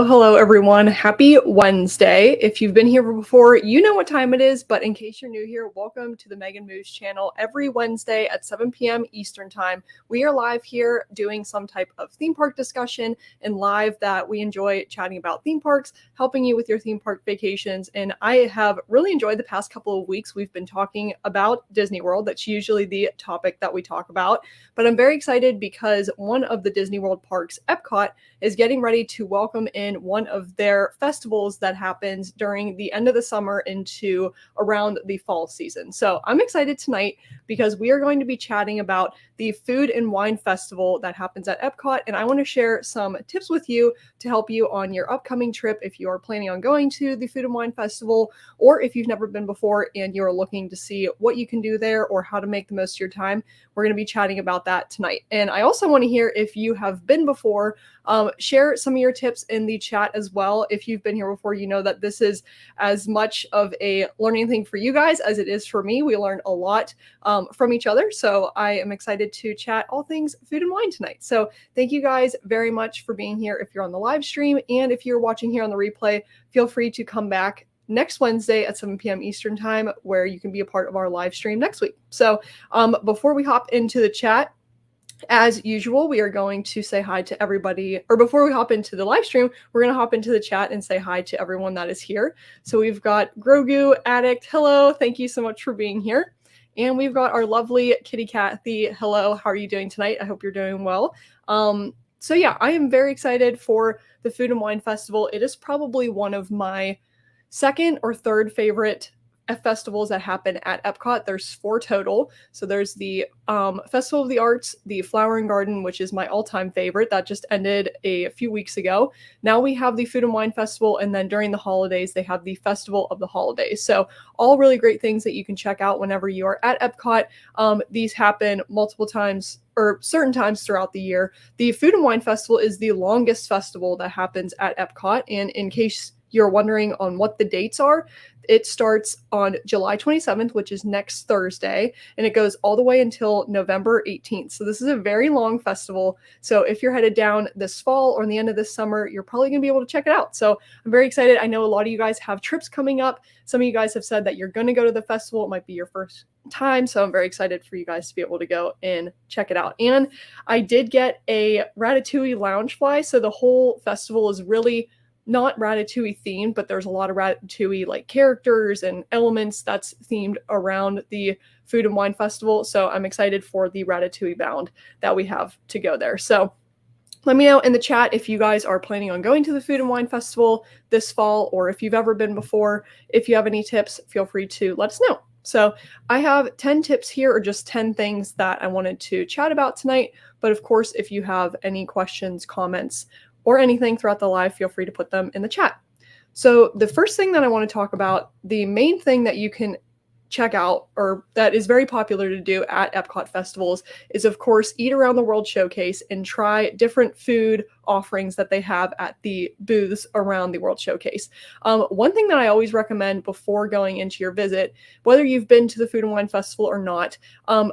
Oh, hello, everyone. Happy Wednesday. If you've been here before, you know what time it is, but in case you're new here, welcome to the Megan Moose channel. Every Wednesday at 7 p.m. Eastern Time, we are live here doing some type of theme park discussion and live that we enjoy chatting about theme parks, helping you with your theme park vacations. And I have really enjoyed the past couple of weeks. We've been talking about Disney World. That's usually the topic that we talk about, but I'm very excited because one of the Disney World parks, Epcot, is getting ready to welcome in one of their festivals that happens during the end of the summer into around the fall season. So I'm excited tonight because we are going to be chatting about the Food and Wine Festival that happens at Epcot, and I want to share some tips with you to help you on your upcoming trip if you are planning on going to the Food and Wine Festival, or if you've never been before and you're looking to see what you can do there or how to make the most of your time. We're going to be chatting about that tonight. And I also want to hear if you have been before. Share some of your tips in the chat as well. If you've been here before, you know that this is as much of a learning thing for you guys as it is for me. We learn a lot from each other. So I am excited to chat all things food and wine tonight. So thank you guys very much for being here. If you're on the live stream and if you're watching here on the replay, feel free to come back next Wednesday at 7 p.m. Eastern Time, where you can be a part of our live stream next week. So before we hop into the chat, as usual, we are going to say hi to everybody, or before we hop into the live stream, we're going to hop into the chat and say hi to everyone that is here. So we've got Grogu, Addict, hello, thank you so much for being here. And we've got our lovely Kitty Cathy, hello, how are you doing tonight? I hope you're doing well. So yeah, I am very excited for the Food and Wine Festival. It is probably one of my second or third favorite festivals that happen at Epcot. There's 4 total. So there's the Festival of the Arts, the Flower and Garden, which is my all-time favorite. That just ended a few weeks ago. Now we have the Food and Wine Festival, and then during the holidays, they have the Festival of the Holidays. So all really great things that you can check out whenever you are at Epcot. These happen multiple times or certain times throughout the year. The Food and Wine Festival is the longest festival that happens at Epcot. And in case you're wondering on what the dates are, it starts on July 27th, which is next Thursday, and it goes all the way until November 18th. So this is a very long festival. So if you're headed down this fall or in the end of this summer, you're probably going to be able to check it out. So I'm very excited. I know a lot of you guys have trips coming up. Some of you guys have said that you're going to go to the festival. It might be your first time. So I'm very excited for you guys to be able to go and check it out. And I did get a Ratatouille Loungefly. So the whole festival is really not Ratatouille themed, but there's a lot of Ratatouille like characters and elements that's themed around the Food and Wine Festival. So I'm excited for the Ratatouille bound that we have to go there. So let me know in the chat if you guys are planning on going to the Food and Wine Festival this fall, or if you've ever been before. If you have any tips, feel free to let us know. So I have 10 tips here, or just 10 things that I wanted to chat about tonight. But of course, if you have any questions, comments, or anything throughout the live, feel free to put them in the chat. So the first thing that I want to talk about, the main thing that you can check out, or that is very popular to do at Epcot festivals, is of course eat around the World Showcase and try different food offerings that they have at the booths around the World Showcase. One thing that I always recommend before going into your visit, whether you've been to the Food and Wine Festival or not,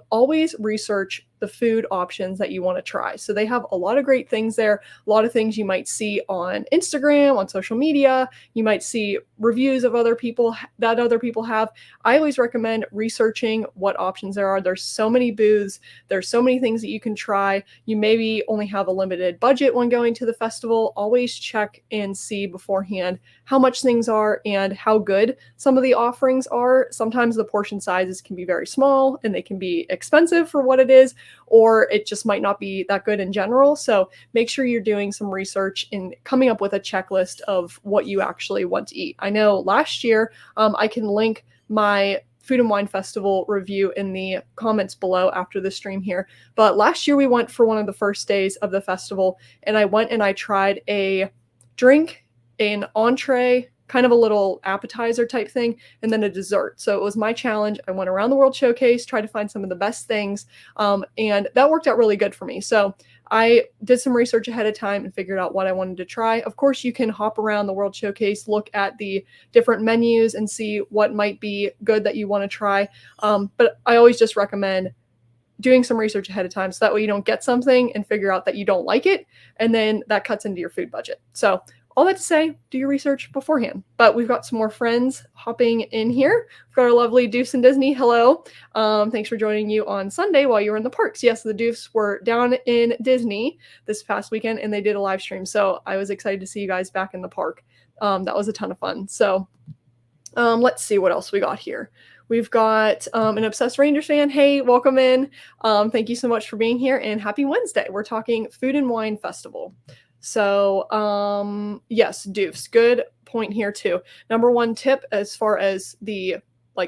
always research the food options that you want to try. So they have a lot of great things there, a lot of things you might see on Instagram, on social media. You might see reviews of other people have. I always recommend researching what options there are. There's so many booths. There's so many things that you can try. You maybe only have a limited budget when going to the festival. Always check and see beforehand how much things are and how good some of the offerings are. Sometimes the portion sizes can be very small and they can be expensive for what it is, or it just might not be that good in general. So make sure you're doing some research and coming up with a checklist of what you actually want to eat. I know last year, I can link my Food and Wine Festival review in the comments below after the stream here. But last year we went for one of the first days of the festival, and I went and I tried a drink, an entree, kind of a little appetizer type thing, and then a dessert. So it was my challenge. I went around the World Showcase, tried to find some of the best things, and that worked out really good for me. So I did some research ahead of time and figured out what I wanted to try. Of course, you can hop around the World Showcase, look at the different menus and see what might be good that you want to try. But I always just recommend doing some research ahead of time so that way you don't get something and figure out that you don't like it, and then that cuts into your food budget. So all that to say, do your research beforehand. But we've got some more friends hopping in here. We've got our lovely Doofs and Disney. Hello. Thanks for joining you on Sunday while you were in the parks. Yes, the Doofs were down in Disney this past weekend and they did a live stream. So I was excited to see you guys back in the park. That was a ton of fun. So let's see what else we got here. We've got an Obsessed Rangers fan. Hey, welcome in. Thank you so much for being here and happy Wednesday. We're talking Food and Wine Festival. So yes, Doofs, good point here too. Number one tip as far as the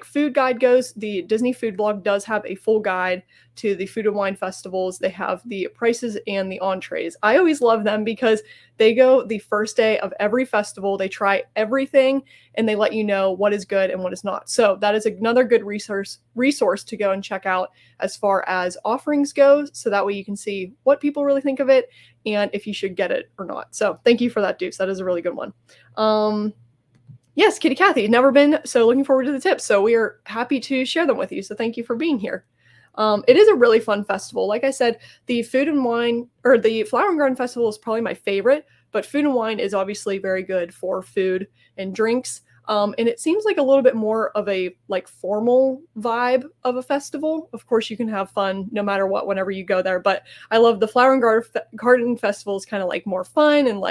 food guide goes, the Disney Food Blog does have a full guide to the Food and Wine Festivals. They have the prices and the entrees. I always love them because they go the first day of every festival. They try everything and they let you know what is good and what is not. So that is another good resource to go and check out as far as offerings go. So that way you can see what people really think of it and if you should get it or not. So thank you for that, Deuce. That is a really good one. Yes, Kitty Kathy, never been, so looking forward to the tips. So we are happy to share them with you. So thank you for being here. It is a really fun festival. Like I said, the Food and Wine, or the Flower and Garden Festival is probably my favorite, but Food and Wine is obviously very good for food and drinks. And it seems like a little bit more of a formal vibe of a festival. Of course, you can have fun no matter what, whenever you go there. But I love the Flower and Garden Festival is kind of more fun and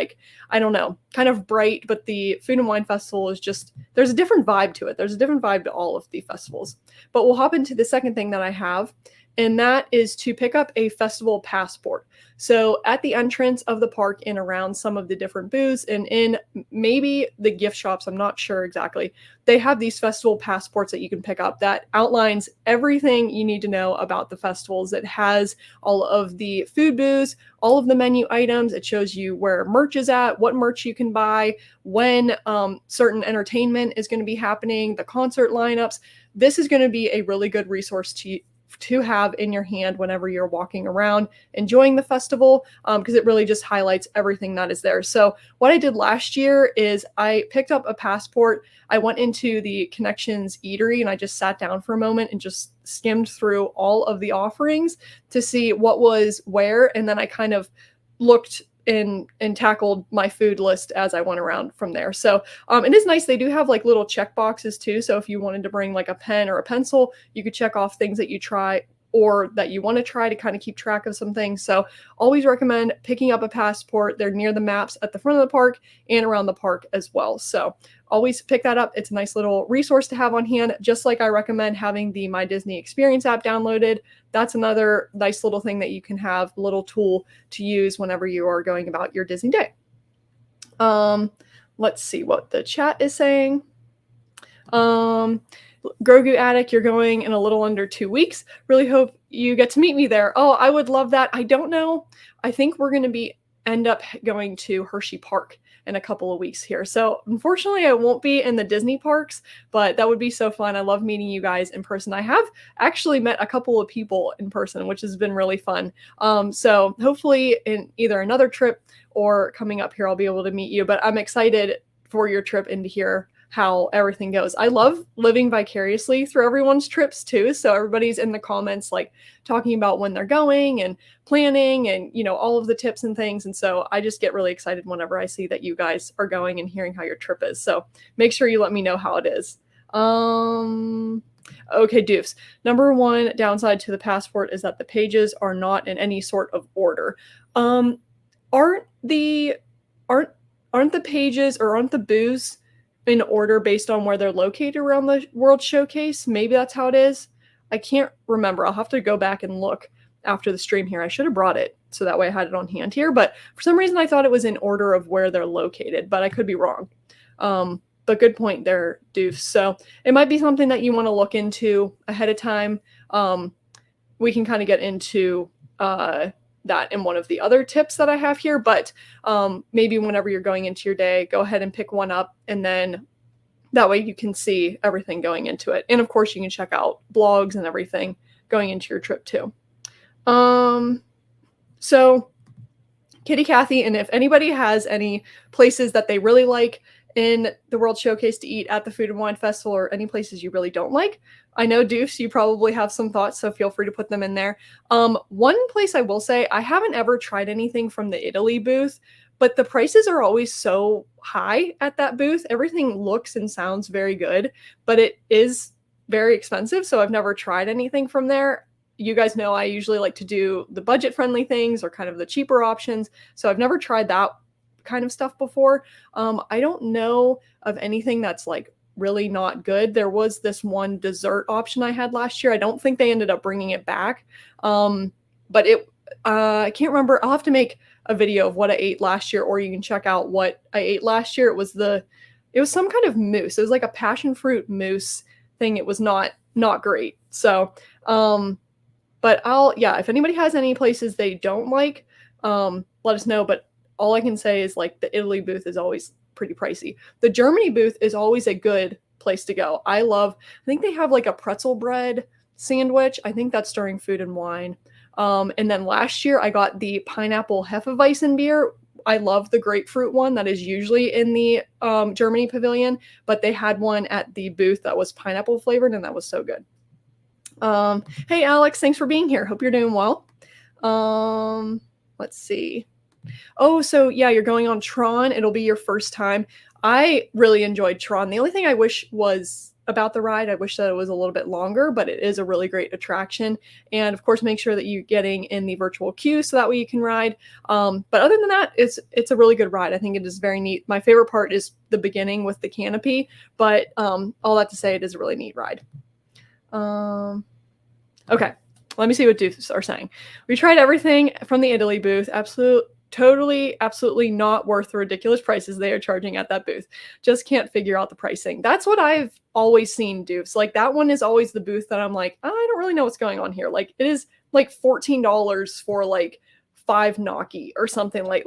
I don't know, kind of bright. But the Food and Wine Festival is just, there's a different vibe to it. There's a different vibe to all of the festivals. But we'll hop into the second thing that I have, and that is to pick up a festival passport. So at the entrance of the park and around some of the different booths and in maybe the gift shops, I'm not sure exactly, they have these festival passports that you can pick up that outlines everything you need to know about the festivals. It has all of the food booths, all of the menu items. It shows you where merch is at, what merch you can buy, when certain entertainment is going to be happening, the concert lineups. This is going to be a really good resource to have in your hand whenever you're walking around enjoying the festival, because it really just highlights everything that is there. So what I did last year is I picked up a passport. I went into the Connections eatery and I just sat down for a moment and just skimmed through all of the offerings to see what was where, and then I kind of looked and tackled my food list as I went around from there. So it is nice. They do have little check boxes too. So if you wanted to bring a pen or a pencil, you could check off things that you try or that you want to try to kind of keep track of some things. So always recommend picking up a passport. They're near the maps at the front of the park and around the park as well. So always pick that up. It's a nice little resource to have on hand, just like I recommend having the My Disney Experience app downloaded. That's another nice little thing that you can have, a little tool to use whenever you are going about your Disney day. Let's see what the chat is saying. Grogu Attic, you're going in a little under 2 weeks. Really hope you get to meet me there. Oh, I would love that. I don't know. I think we're going to end up going to Hershey Park in a couple of weeks here. So unfortunately I won't be in the Disney parks, but that would be so fun. I love meeting you guys in person. I have actually met a couple of people in person, which has been really fun. So hopefully in either another trip or coming up here, I'll be able to meet you, but I'm excited for your trip and to hear how everything goes. I love living vicariously through everyone's trips too. So everybody's in the comments talking about when they're going and planning and all of the tips and things. And so I just get really excited whenever I see that you guys are going and hearing how your trip is. So make sure you let me know how it is. Okay, Doofs. Number one downside to the passport is that the pages are not in any sort of order. Aren't the pages or aren't the booths in order based on where they're located around the World Showcase? Maybe that's how it is. I can't remember. I'll have to go back and look after the stream here. I should have brought it so that way I had it on hand here, but for some reason I thought it was in order of where they're located, but I could be wrong. But good point there, Doofs. So it might be something that you want to look into ahead of time. We can kind of get into that in one of the other tips that I have here, but maybe whenever you're going into your day, go ahead and pick one up, and then that way you can see everything going into it. And of course you can check out blogs and everything going into your trip too. So Kitty Kathy, and if anybody has any places that they really like in the World Showcase to eat at the Food and Wine Festival, or any places you really don't like, I know, Doofs, you probably have some thoughts, so feel free to put them in there. One place I will say, I haven't ever tried anything from the Italy booth, but the prices are always so high at that booth. Everything looks and sounds very good, but it is very expensive. So I've never tried anything from there. You guys know I usually like to do the budget friendly things or kind of the cheaper options. So I've never tried that kind of stuff before. I don't know of anything that's like really not good. There was this one dessert option I had last year. I don't think they ended up bringing it back. But I can't remember. I'll have to make a video of what I ate last year, or you can check out what I ate last year. It was some kind of mousse. It was like a passion fruit mousse thing. It was not great. So, but if anybody has any places they don't like, let us know. But all I can say is like the Italy booth is always pretty pricey. The Germany booth is always a good place to go. I think they have like a pretzel bread sandwich. I think that's during Food and Wine. And then last year I got the pineapple Hefeweizen beer. I love the grapefruit one that is usually in the Germany pavilion, but they had one at the booth that was pineapple flavored, and that was so good. Hey Alex, thanks for being here. Hope you're doing well. Let's see. Oh, so yeah, you're going on Tron. It'll be your first time. I really enjoyed Tron. The only thing I wish was about the ride, I wish that it was a little bit longer, but it is a really great attraction. And of course, make sure that you're getting in the virtual queue so that way you can ride. But other than that, it's a really good ride. I think it is very neat. My favorite part is the beginning with the canopy, but all that to say, it is a really neat ride. Okay, let me see what Deuces are saying. We tried everything from the Italy booth. Absolutely not worth the ridiculous prices they are charging at that booth. Just can't figure out the pricing. That's what I've always seen, Deuce. Like that one is always the booth that I'm like, I don't really know what's going on here. Like it is like $14 for like 5 gnocchi or something like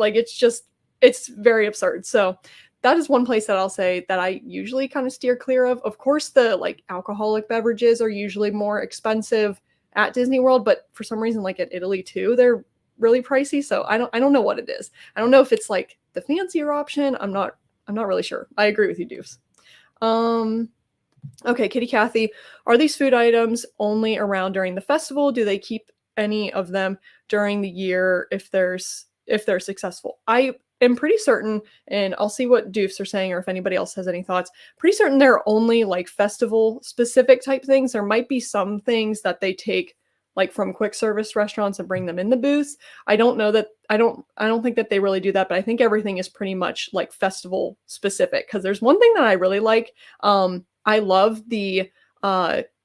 it's very absurd. So that is one place that I'll say that I usually kind of steer clear of. Of course, the like alcoholic beverages are usually more expensive at Disney World, but for some reason, like at Italy too, they're really pricey. So I don't know what it is. I don't know if it's like the fancier option. I'm not really sure. I agree with you, Deuce. Okay, Kitty Cathy, are these food items only around during the festival? Do they keep any of them during the year if they're successful? I am pretty certain, and I'll see what Doofs are saying or if anybody else has any thoughts. Pretty certain they're only like festival specific type things. There might be some things that they take like from quick service restaurants and bring them in the booths. I don't know that I don't think that they really do that, but I think everything is pretty much like festival specific. Because there's one thing that I really like. I love the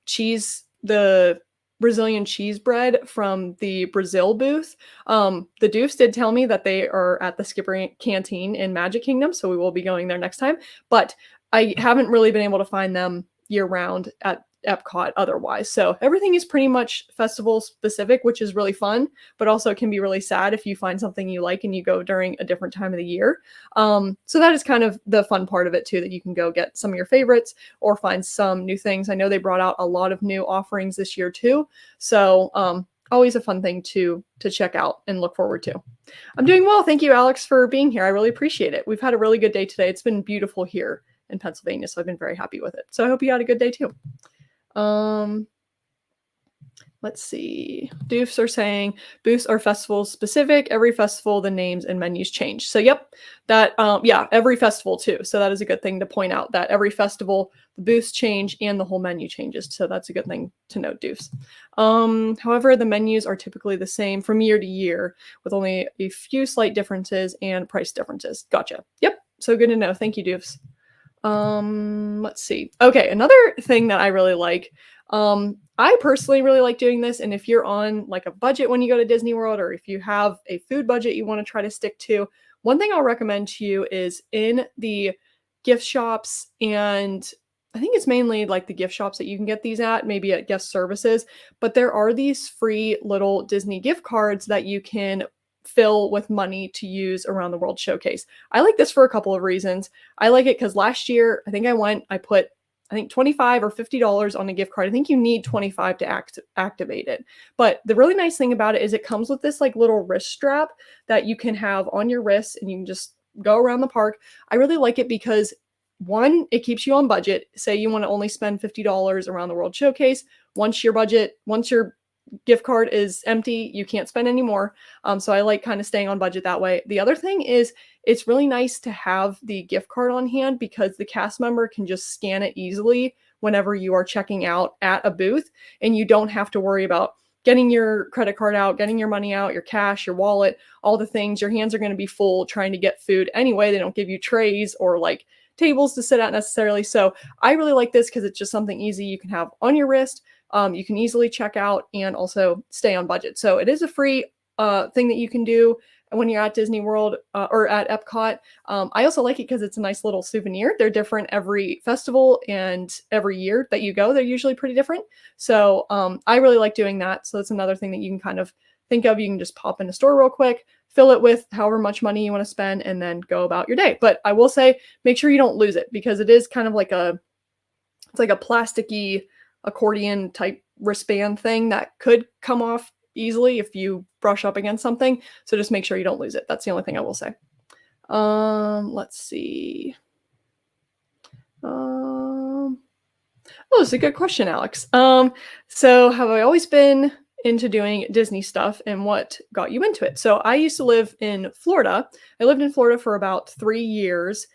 cheese, the Brazilian cheese bread from the Brazil booth. The Doofs did tell me that they are at the Skipper Canteen in Magic Kingdom, so we will be going there next time. But I haven't really been able to find them year round at Epcot otherwise. So everything is pretty much festival specific, which is really fun, but also can be really sad if you find something you like and you go during a different time of the year. So that is kind of the fun part of it too, that you can go get some of your favorites or find some new things. I know they brought out a lot of new offerings this year too. So always a fun thing to check out and look forward to. I'm doing well. Thank you, Alex, for being here. I really appreciate it. We've had a really good day today. It's been beautiful here in Pennsylvania, so I've been very happy with it. So I hope you had a good day too. Let's see. Doofs are saying booths are festival specific. Every festival, the names and menus change. So yep, that every festival too. So that is a good thing to point out, that every festival, the booths change and the whole menu changes. So that's a good thing to note, Doofs. However, the menus are typically the same from year to year with only a few slight differences and price differences. Gotcha. Yep. So good to know. Thank you, Doofs. Let's see. Okay, another thing that I really like, I personally really like doing this, and if you're on like a budget when you go to Disney World, or if you have a food budget you want to try to stick to, one thing I'll recommend to you is in the gift shops, and I think it's mainly like the gift shops that you can get these at, maybe at guest services, but there are these free little Disney gift cards that you can fill with money to use around the World Showcase. I like this for a couple of reasons. I like it because last year, I put $25 or $50 on a gift card. I think you need 25 to activate it. But the really nice thing about it is it comes with this like little wrist strap that you can have on your wrist and you can just go around the park. I really like it because one, it keeps you on budget. Say you want to only spend $50 around the World Showcase. Once your gift card is empty. You can't spend any more. So I like kind of staying on budget that way. The other thing is it's really nice to have the gift card on hand because the cast member can just scan it easily whenever you are checking out at a booth, and you don't have to worry about getting your credit card out, getting your money out, your cash, your wallet, all the things. Your hands are going to be full trying to get food anyway. They don't give you trays or like tables to sit at necessarily. So I really like this because it's just something easy you can have on your wrist. You can easily check out and also stay on budget. So it is a free thing that you can do when you're at Disney World or at Epcot. I also like it because it's a nice little souvenir. They're different every festival and every year that you go. They're usually pretty different. So I really like doing that. So that's another thing that you can kind of think of. You can just pop in a store real quick, fill it with however much money you want to spend, and then go about your day. But I will say, make sure you don't lose it because it is kind of like it's like a plasticky accordion type wristband thing that could come off easily if you brush up against something. So just make sure you don't lose it. That's the only thing I will say. Let's see. Oh, it's a good question, Alex. So have I always been into doing Disney stuff, and what got you into it? So I used to live in Florida. I lived in Florida for about 3 years.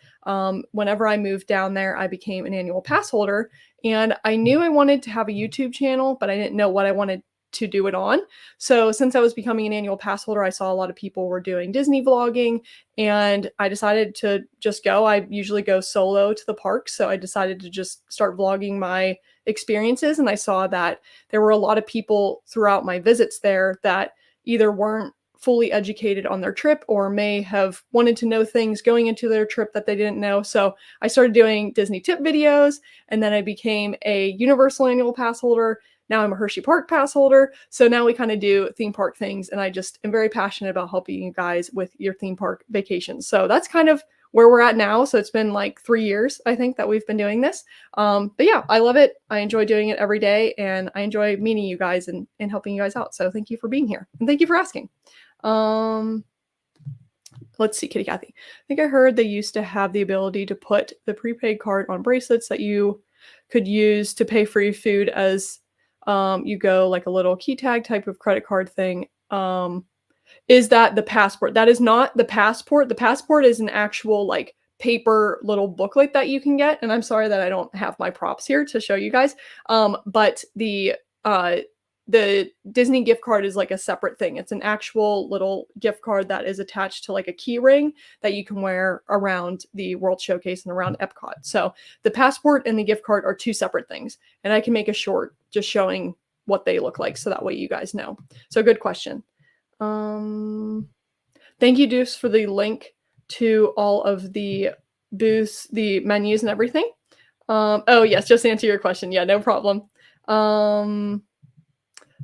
Whenever I moved down there, I became an annual pass holder, and I knew I wanted to have a YouTube channel, but I didn't know what I wanted to do it on. So since I was becoming an annual pass holder, I saw a lot of people were doing Disney vlogging, and I decided to just go. I usually go solo to the park, so I decided to just start vlogging my experiences, and I saw that there were a lot of people throughout my visits there that either weren't fully educated on their trip or may have wanted to know things going into their trip that they didn't know. So I started doing Disney tip videos, and then I became a Universal annual pass holder. Now I'm a Hershey Park pass holder. So now we kind of do theme park things, and I just am very passionate about helping you guys with your theme park vacations. So that's kind of where we're at now. So it's been like 3 years, I think, that we've been doing this. But yeah, I love it. I enjoy doing it every day, and I enjoy meeting you guys and helping you guys out. So thank you for being here, and thank you for asking. Let's see, Kitty Cathy. I think I heard they used to have the ability to put the prepaid card on bracelets that you could use to pay for your food as you go, like a little key tag type of credit card thing. Is that the passport? That is not the passport. The passport is an actual like paper little booklet that you can get. And I'm sorry that I don't have my props here to show you guys. But the Disney gift card is like a separate thing. It's an actual little gift card that is attached to like a key ring that you can wear around the World Showcase and around Epcot. So the passport and the gift card are two separate things. And I can make a short just showing what they look like so that way you guys know. So good question. Thank you, Deuce, for the link to all of the booths, the menus and everything. Oh yes, just to answer your question. Yeah, no problem.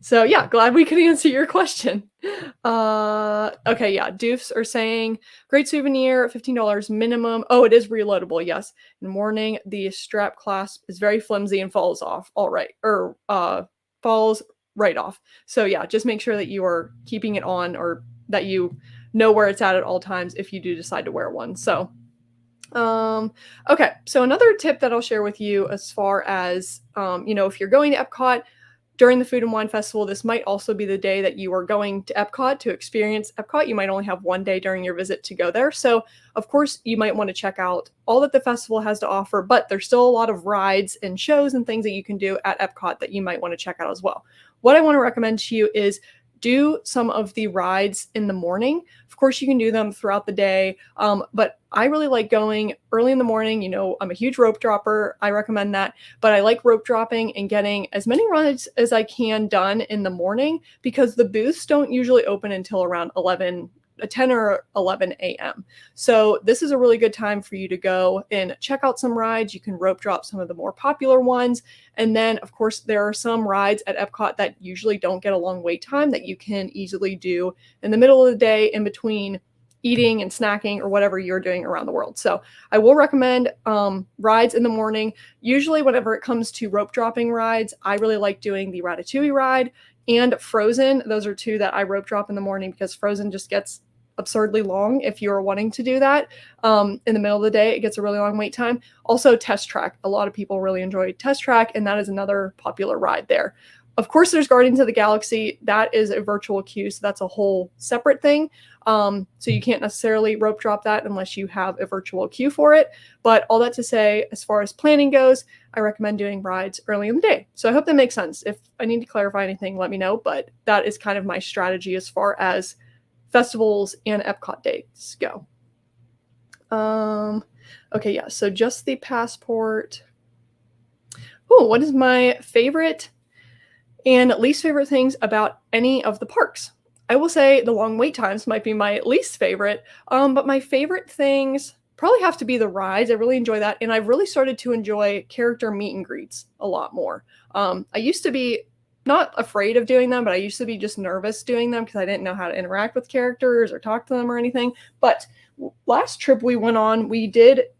So yeah, glad we could answer your question. Okay, yeah, Doofs are saying, great souvenir, $15 minimum. Oh, it is reloadable, yes. In the morning, the strap clasp is very flimsy and falls off. All right, or falls right off. So yeah, just make sure that you are keeping it on, or that you know where it's at all times if you do decide to wear one. So okay, so another tip that I'll share with you as far as, if you're going to Epcot during the Food and Wine Festival, this might also be the day that you are going to Epcot to experience Epcot. You might only have one day during your visit to go there. So, of course, you might want to check out all that the festival has to offer, but there's still a lot of rides and shows and things that you can do at Epcot that you might want to check out as well. What I want to recommend to you is do some of the rides in the morning. Of course, you can do them throughout the day, but I really like going early in the morning. I'm a huge rope dropper. I recommend that, but I like rope dropping and getting as many rides as I can done in the morning because the booths don't usually open until around 10 or 11 a.m. So this is a really good time for you to go and check out some rides. You can rope drop some of the more popular ones. And then, of course, there are some rides at Epcot that usually don't get a long wait time that you can easily do in the middle of the day in between eating and snacking or whatever you're doing around the world. So I will recommend rides in the morning. Usually whenever it comes to rope dropping rides, I really like doing the Ratatouille ride and Frozen. Those are two that I rope drop in the morning because Frozen just gets absurdly long if you're wanting to do that in the middle of the day. It gets a really long wait time. Also Test Track. A lot of people really enjoy Test Track, and that is another popular ride there. Of course, there's Guardians of the Galaxy. That is a virtual queue, so that's a whole separate thing. So you can't necessarily rope drop that unless you have a virtual queue for it. But all that to say, as far as planning goes, I recommend doing rides early in the day. So I hope that makes sense. If I need to clarify anything, let me know. But that is kind of my strategy as far as festivals and Epcot dates go. Okay, yeah, so just the passport. Oh, what is my favorite and least favorite things about any of the parks? I will say the long wait times might be my least favorite, but my favorite things probably have to be the rides. I really enjoy that, and I've really started to enjoy character meet and greets a lot more. I used to be not afraid of doing them, but I used to be just nervous doing them because I didn't know how to interact with characters or talk to them or anything. But last trip we went on,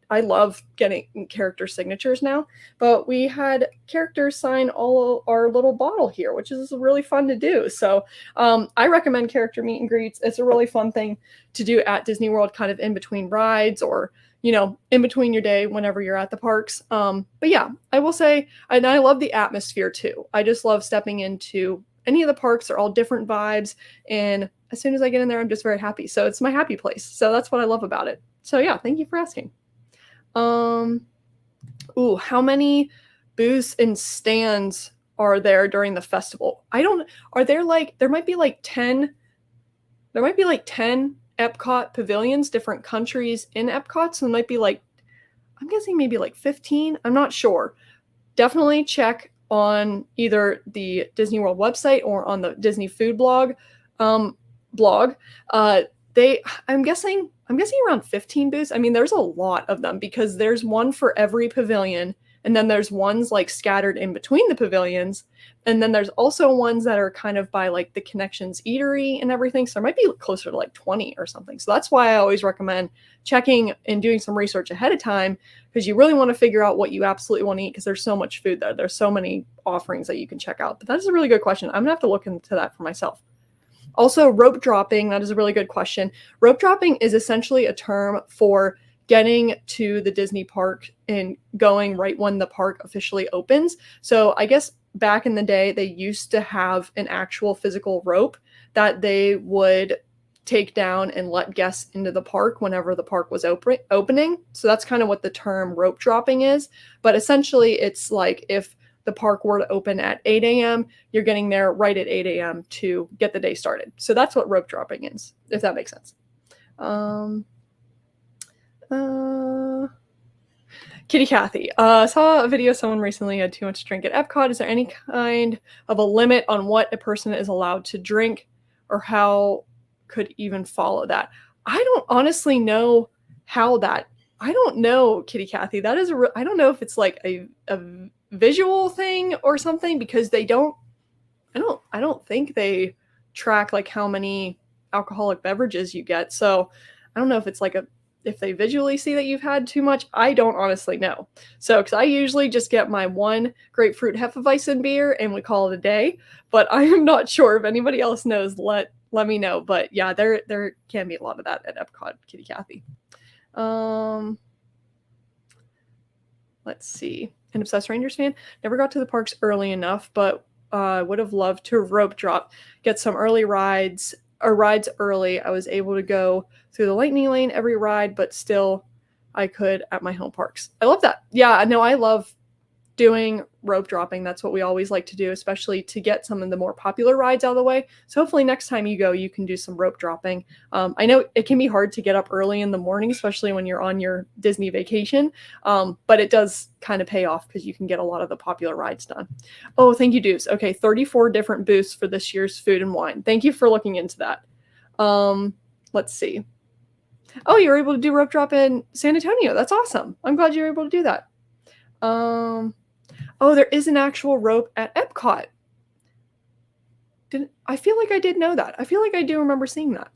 I love getting character signatures now, but we had characters sign all our little bottle here, which is really fun to do. So I recommend character meet and greets. It's a really fun thing to do at Disney World, kind of in between rides or, in between your day whenever you're at the parks. But yeah, I will say, and I love the atmosphere too. I just love stepping into any of the parks. They're all different vibes. And as soon as I get in there, I'm just very happy. So it's my happy place. So that's what I love about it. So yeah, thank you for asking. How many booths and stands are there during the festival? There might be like 10 Epcot pavilions, different countries in Epcot. So there might be I'm guessing maybe 15. I'm not sure. Definitely check on either the Disney World website or on the Disney Food blog. I'm guessing around 15 booths. I mean, there's a lot of them because there's one for every pavilion, and then there's ones scattered in between the pavilions, and then there's also ones that are kind of by the Connections Eatery and everything. So there might be closer to 20 or something. So that's why I always recommend checking and doing some research ahead of time, because you really want to figure out what you absolutely want to eat, because there's so much food there. There's so many offerings that you can check out. But that is a really good question. I'm gonna have to look into that for myself. Also, rope dropping, that is a really good question. Rope dropping is essentially a term for getting to the Disney park and going right when the park officially opens. So I guess back in the day, they used to have an actual physical rope that they would take down and let guests into the park whenever the park was opening. So that's kind of what the term rope dropping is. But essentially, it's like if the park were to open at 8 a.m., you're getting there right at 8 a.m. to get the day started. So that's what rope dropping is, if that makes sense. Kitty Kathy, saw a video someone recently had too much to drink at Epcot. Is there any kind of a limit on what a person is allowed to drink, or how could even follow that? I don't honestly know how that. I don't know, Kitty Kathy. That is I don't know if it's a visual thing or something, because I don't think they track how many alcoholic beverages you get. So I don't know if it's if they visually see that you've had too much. I don't honestly know. So, because I usually just get my one grapefruit Hefeweizen beer and we call it a day, but I am not sure. If anybody else knows, let me know. But yeah, there can be a lot of that at Epcot, Kitty Kathy. Let's see. An obsessed Rangers fan. Never got to the parks early enough, but would have loved to rope drop, get some early rides early. I was able to go through the Lightning Lane every ride, but still I could at my home parks. I love that. Yeah, no, I love doing rope dropping. That's what we always like to do, especially to get some of the more popular rides out of the way. So hopefully next time you go, you can do some rope dropping. I know it can be hard to get up early in the morning, especially when you're on your Disney vacation, but it does kind of pay off because you can get a lot of the popular rides done. Oh, thank you, Deuce. Okay, 34 different booths for this year's Food and Wine. Thank you for looking into that. Let's see. Oh, you were able to do rope drop in San Antonio. That's awesome. I'm glad you were able to do that. Oh, there is an actual rope at Epcot. I feel like I did know that. I feel like I do remember seeing that.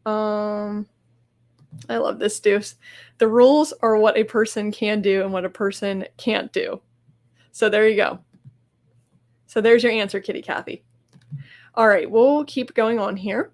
I love this, Deuce. The rules are what a person can do and what a person can't do. So there you go. So there's your answer, Kitty Kathy. All right, we'll keep going on here.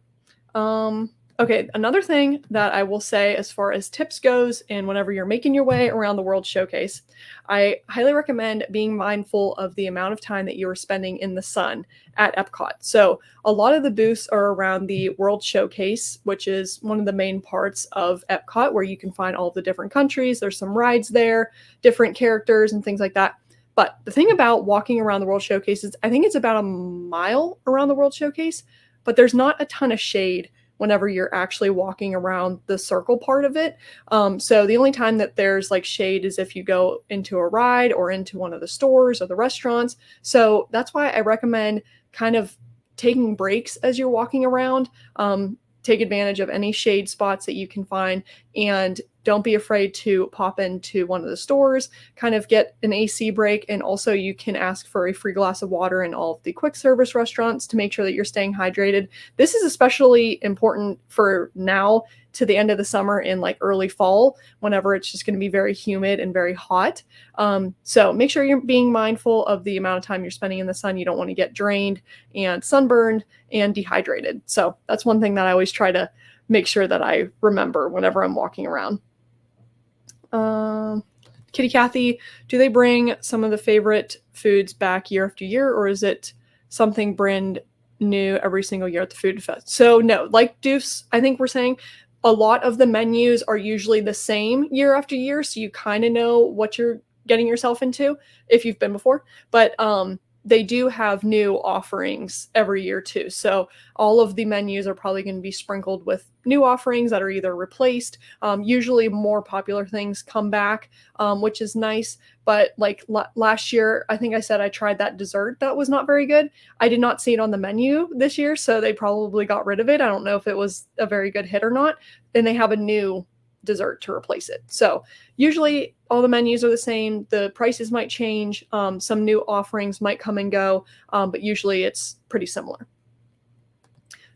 Okay, another thing that I will say as far as tips goes, and whenever you're making your way around the World Showcase, I highly recommend being mindful of the amount of time that you are spending in the sun at Epcot. So a lot of the booths are around the World Showcase, which is one of the main parts of Epcot where you can find all the different countries. There's some rides there, different characters and things like that. But the thing about walking around the World Showcase is I think it's about a mile around the World Showcase, but there's not a ton of shade whenever you're actually walking around the circle part of it. So the only time that there's like shade is if you go into a ride or into one of the stores or the restaurants. So that's why I recommend kind of taking breaks as you're walking around. Take advantage of any shade spots that you can find, and don't be afraid to pop into one of the stores, kind of get an AC break. And also you can ask for a free glass of water in all of the quick service restaurants to make sure that you're staying hydrated. This is especially important for now to the end of the summer and like early fall, whenever it's just going to be very humid and very hot. So make sure you're being mindful of the amount of time you're spending in the sun. You don't want to get drained and sunburned and dehydrated. So that's one thing that I always try to make sure that I remember whenever I'm walking around. Kitty Kathy, do they bring some of the favorite foods back year after year, or is it something brand new every single year at the food fest? So no, like Doofs, I think we're saying a lot of the menus are usually the same year after year, so you kind of know what you're getting yourself into if you've been before. But they do have new offerings every year too. So all of the menus are probably going to be sprinkled with new offerings that are either replaced. Usually more popular things come back, which is nice. But like last year, I think I said I tried that dessert that was not very good. I did not see it on the menu this year, so they probably got rid of it. I don't know if it was a very good hit or not. And they have a new dessert to replace it. So usually all the menus are the same. The prices might change. Some new offerings might come and go, but usually it's pretty similar.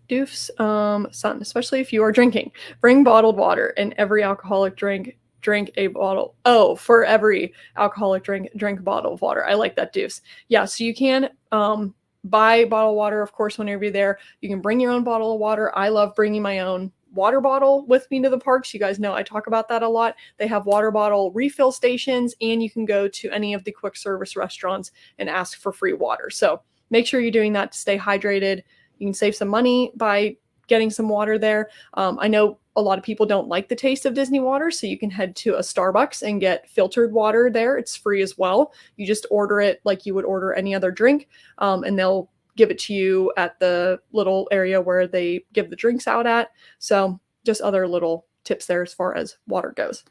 Doof's son, especially if you are drinking, bring bottled water, and every alcoholic drink a bottle. Oh, for every alcoholic drink a bottle of water. I like that, Doof's. Yeah, so you can buy bottled water, of course, whenever you're there. You can bring your own bottle of water. I love bringing my own water bottle with me to the parks. You guys know I talk about that a lot. They have water bottle refill stations, and you can go to any of the quick service restaurants and ask for free water. So make sure you're doing that to stay hydrated. You can save some money by getting some water there. I know a lot of people don't like the taste of Disney water, so you can head to a Starbucks and get filtered water there. It's free as well. You just order it like you would order any other drink, and they'll give it to you at the little area where they give the drinks out at. So just other little tips there as far as water goes.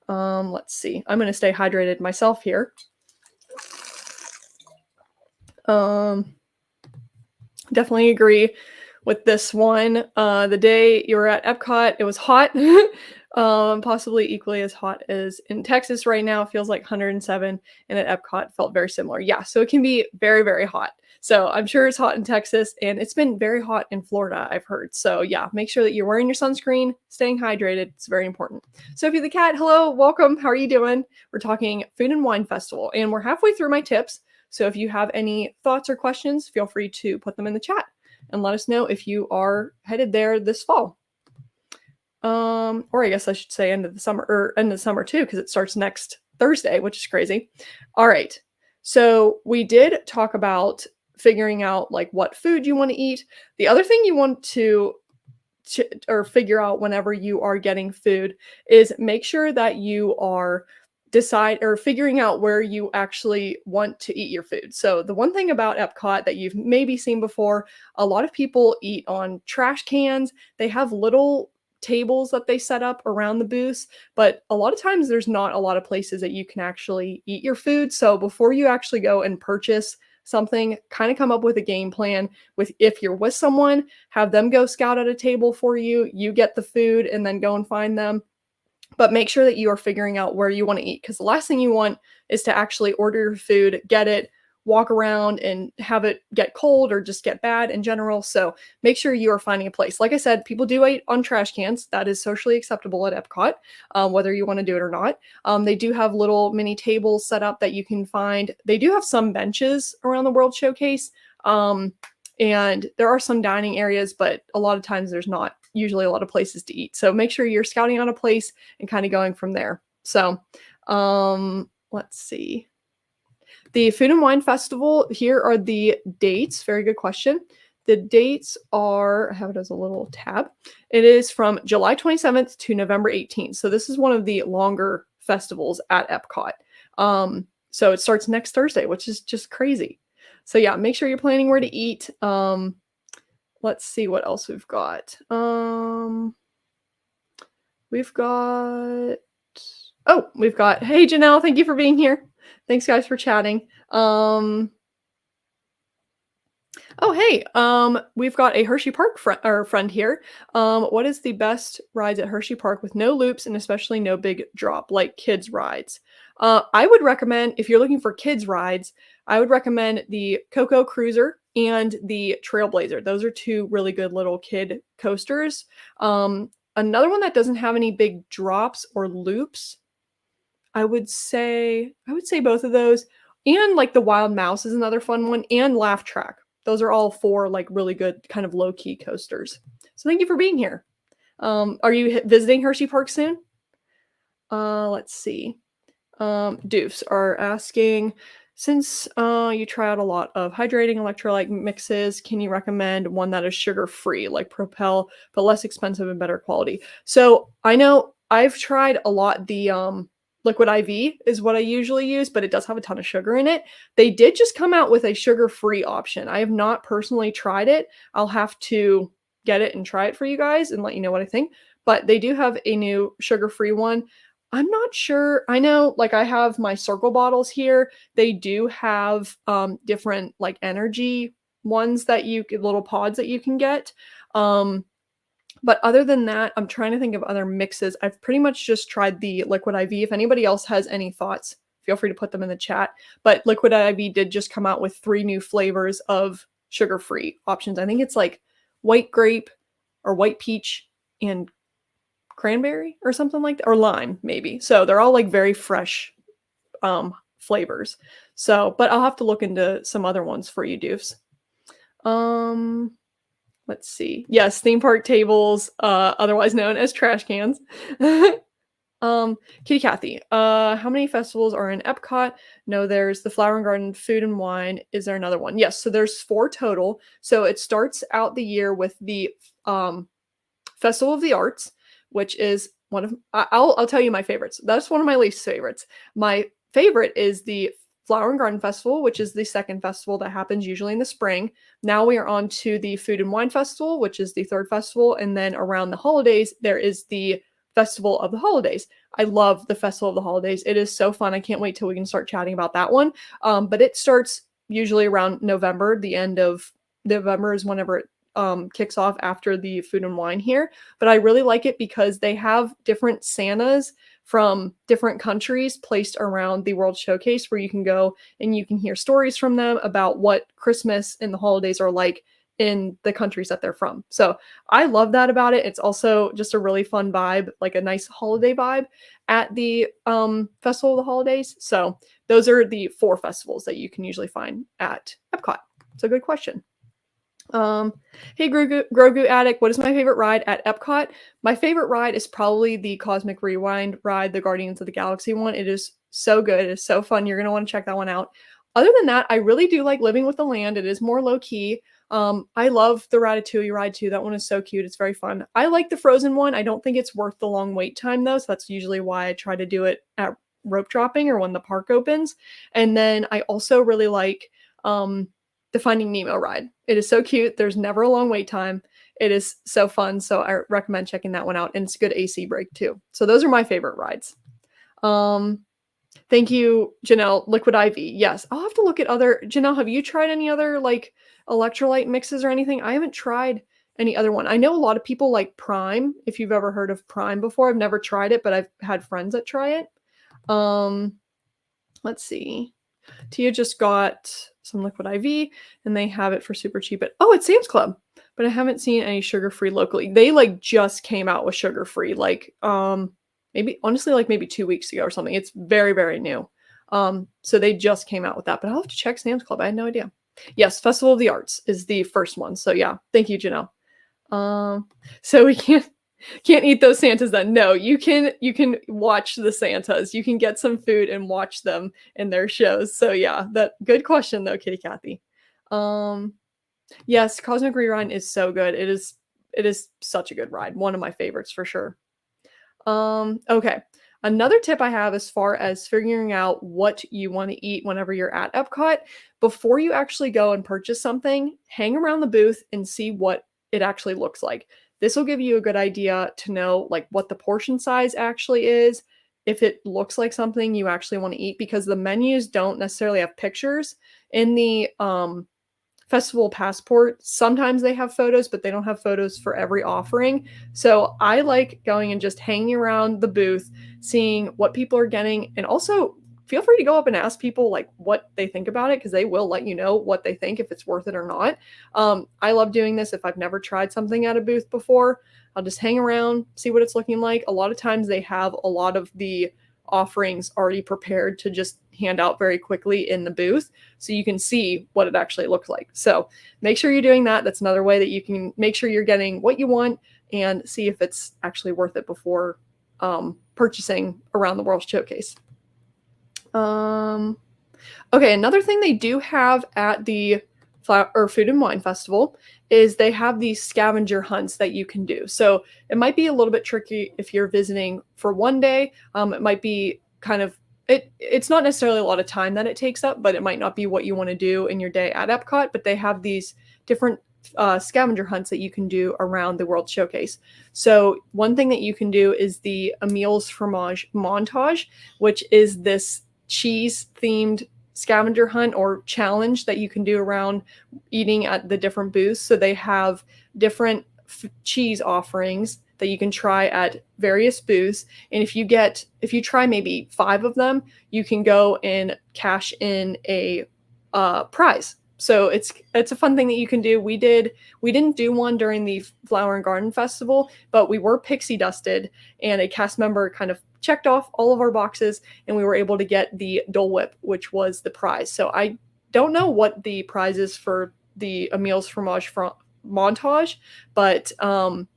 Let's see. I'm going to stay hydrated myself here. Definitely agree with this one. The day you were at Epcot, it was hot. Possibly equally as hot as in Texas right now. It feels like 107, and at Epcot felt very similar. Yeah, so it can be very, very hot. So I'm sure it's hot in Texas, and it's been very hot in Florida, I've heard. So yeah, make sure that you're wearing your sunscreen, staying hydrated. It's very important. Sophie the cat, hello, welcome. How are you doing? We're talking Food and Wine Festival, and we're halfway through my tips. So if you have any thoughts or questions, feel free to put them in the chat and let us know if you are headed there this fall. Or I guess I should say end of the summer too, because it starts next Thursday, which is crazy. All right. So we did talk about figuring out like what food you want to eat. The other thing you want to or figure out whenever you are getting food is make sure that you are figuring out where you actually want to eat your food. So the one thing about Epcot that you've maybe seen before, a lot of people eat on trash cans. They have little tables that they set up around the booths, but a lot of times there's not a lot of places that you can actually eat your food. So before you actually go and purchase something, kind of come up with a game plan with, if you're with someone, have them go scout at a table for you, you get the food and then go and find them. But make sure that you are figuring out where you want to eat, because the last thing you want is to actually order your food, get it, walk around and have it get cold or just get bad in general. So make sure you are finding a place. Like I said, people do eat on trash cans. That is socially acceptable at Epcot, whether you want to do it or not. They do have little mini tables set up that you can find. They do have some benches around the World Showcase. And there are some dining areas, but a lot of times there's not usually a lot of places to eat. So make sure you're scouting on a place and kind of going from there. So let's see. The Food and Wine Festival, here are the dates. Very good question. The dates are, I have it as a little tab. It is from July 27th to November 18th. So this is one of the longer festivals at Epcot. So it starts next Thursday, which is just crazy. So yeah, make sure you're planning where to eat. Let's see what else we've got. We've got, hey Janelle, thank you for being here. Thanks guys for chatting. Oh, hey, we've got a Hershey Park friend here. What is the best rides at Hershey Park with no loops and especially no big drop, like kids rides? I would recommend, if you're looking for kids rides, I would recommend the Coco Cruiser and the Trailblazer. Those are two really good little kid coasters. Another one that doesn't have any big drops or loops, I would say both of those. And like the Wild Mouse is another fun one, and Laugh Track. Those are all four like really good kind of low-key coasters. So thank you for being here. Are you visiting Hershey Park soon? Let's see. Doofs are asking, since you try out a lot of hydrating electrolyte mixes, can you recommend one that is sugar-free, like Propel, but less expensive and better quality? So I know I've tried a lot the Liquid IV is what I usually use, but it does have a ton of sugar in it. They did just come out with a sugar-free option. I have not personally tried it. I'll have to get it and try it for you guys and let you know what I think. But they do have a new sugar-free one. I'm not sure. I know, like, I have my Circle bottles here. They do have different like energy ones that you get, little pods that you can get. But other than that, I'm trying to think of other mixes. I've pretty much just tried the Liquid IV. If anybody else has any thoughts, feel free to put them in the chat. But Liquid IV did just come out with 3 new flavors of sugar-free options. I think it's like white grape or white peach and cranberry or something like that, or lime maybe. So they're all like very fresh flavors. So, but I'll have to look into some other ones for you, doofs. Let's see. Yes, theme park tables, otherwise known as trash cans. Kitty Cathy, how many festivals are in Epcot? No, there's the Flower and Garden, Food and Wine. Is there another one? Yes, so there's 4 total. So it starts out the year with the Festival of the Arts, which is one of, I'll tell you my favorites. That's one of my least favorites. My favorite is the Flower and Garden Festival, which is the second festival that happens usually in the spring. Now we are on to the Food and Wine Festival, which is the third festival. And then around the holidays, there is the Festival of the Holidays. I love the Festival of the Holidays. It is so fun. I can't wait till we can start chatting about that one. But it starts usually around November. The end of November is whenever it kicks off after the Food and Wine here. But I really like it because they have different Santas from different countries placed around the World Showcase, where you can go and you can hear stories from them about what Christmas and the holidays are like in the countries that they're from. So I love that about it. It's also just a really fun vibe, like a nice holiday vibe at the Festival of the Holidays. So those are the 4 festivals that you can usually find at Epcot. So good question. Hey Grogu Addict, what is my favorite ride at Epcot? My favorite ride is probably the Cosmic Rewind ride, the Guardians of the Galaxy one. It is so good. It is so fun. You're going to want to check that one out. Other than that, I really do like Living with the Land. It is more low-key. I love the Ratatouille ride too. That one is so cute. It's very fun. I like the Frozen one. I don't think it's worth the long wait time though, so that's usually why I try to do it at rope dropping or when the park opens. And then I also really like the Finding Nemo ride. It is so cute. There's never a long wait time. It is so fun. So I recommend checking that one out. And it's a good AC break too. So those are my favorite rides. Thank you, Janelle. Liquid IV. Yes, I'll have to look at other. Janelle, have you tried any other like electrolyte mixes or anything? I haven't tried any other one. I know a lot of people like Prime. If you've ever heard of Prime before, I've never tried it, but I've had friends that try it. Let's see. Tia just got some Liquid IV and they have it for super cheap at Sam's Club, but I haven't seen any sugar-free locally. They like just came out with sugar-free like maybe 2 weeks ago or something. It's very, very new. So they just came out with that, but I'll have to check Sam's Club. I had no idea. Yes, Festival of the Arts is the first one. So yeah, thank you, Janelle. So we can't eat those Santas then. No, you can watch the Santas. You can get some food and watch them in their shows. So yeah, that good question though, Kitty Cathy. Um, yes, Cosmic Rewind is so good. It is such a good ride. One of my favorites for sure. Okay. Another tip I have as far as figuring out what you want to eat whenever you're at Epcot, before you actually go and purchase something, hang around the booth and see what it actually looks like. This will give you a good idea to know like what the portion size actually is, if it looks like something you actually want to eat, because the menus don't necessarily have pictures. In the Festival Passport, sometimes they have photos, but they don't have photos for every offering. So I like going and just hanging around the booth, seeing what people are getting, and also feel free to go up and ask people like what they think about it, because they will let you know what they think, if it's worth it or not. I love doing this. If I've never tried something at a booth before, I'll just hang around, see what it's looking like. A lot of times they have a lot of the offerings already prepared to just hand out very quickly in the booth, so you can see what it actually looks like. So make sure you're doing that. That's another way that you can make sure you're getting what you want and see if it's actually worth it before purchasing around the World Showcase. Okay, another thing they do have at the Food and Wine Festival is they have these scavenger hunts that you can do. So it might be a little bit tricky if you're visiting for one day. It might be kind of it's not necessarily a lot of time that it takes up, but it might not be what you want to do in your day at Epcot. But they have these different scavenger hunts that you can do around the World Showcase. So one thing that you can do is the Emile's Fromage Montage, which is this cheese-themed scavenger hunt or challenge that you can do around eating at the different booths. So they have different cheese offerings that you can try at various booths, and if you try maybe 5 of them, you can go and cash in a prize. So it's a fun thing that you can do. We didn't do one during the Flower and Garden Festival, but we were pixie dusted, and a cast member kind of checked off all of our boxes, and we were able to get the Dole Whip, which was the prize. So I don't know what the prize is for the Emile's Fromage Montage, but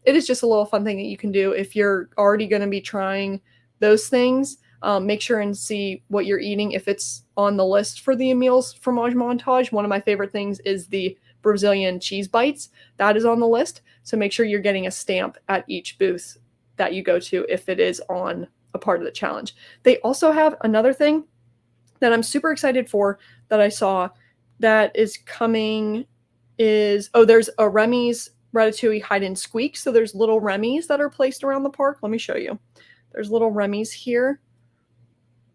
it is just a little fun thing that you can do if you're already going to be trying those things. Make sure and see what you're eating if it's on the list for the Emile's Fromage Montage. One of my favorite things is the Brazilian cheese bites. That is on the list. So make sure you're getting a stamp at each booth that you go to if it is on a part of the challenge. They also have another thing that I'm super excited for that I saw that is coming there's a Remy's Ratatouille Hide and Squeak. So there's little Remy's that are placed around the park. Let me show you. There's little Remy's here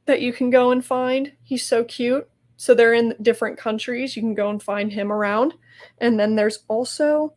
that you can go and find. He's so cute. So they're in different countries. You can go and find him around. And then there's also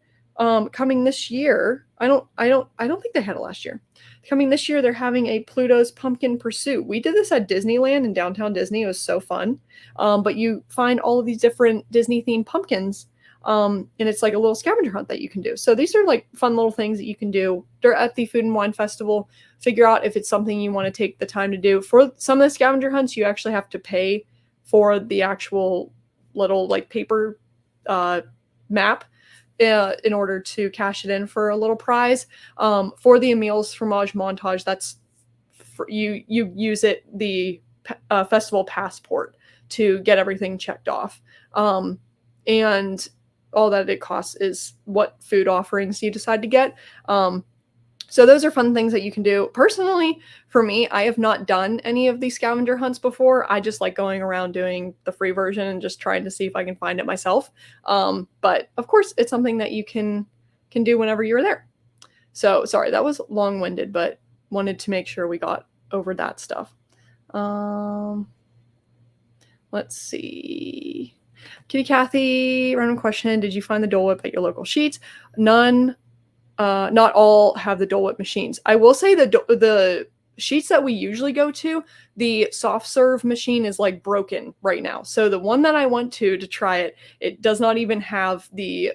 coming this year. I don't think they had it last year. Coming this year, they're having a Pluto's Pumpkin Pursuit. We did this at Disneyland in downtown Disney. It was so fun. But you find all of these different Disney-themed pumpkins, and it's like a little scavenger hunt that you can do. So these are like fun little things that you can do at the Food and Wine Festival. Figure out if it's something you want to take the time to do. For some of the scavenger hunts, you actually have to pay for the actual little like paper map in order to cash it in for a little prize. For the Emile's Fromage Montage, that's you use the festival passport to get everything checked off. And all that it costs is what food offerings you decide to get. So those are fun things that you can do. Personally, for me, I have not done any of these scavenger hunts before. I just like going around doing the free version and just trying to see if I can find it myself. But of course, it's something that you can do whenever you're there. So sorry, that was long-winded, but wanted to make sure we got over that stuff. Let's see. Kitty Cathy, random question. Did you find the Dole Whip at your local Sheets? None. Not all have the Dole Whip machines. I will say the sheets that we usually go to, the soft serve machine is like broken right now. So the one that I went to try it, it does not even have the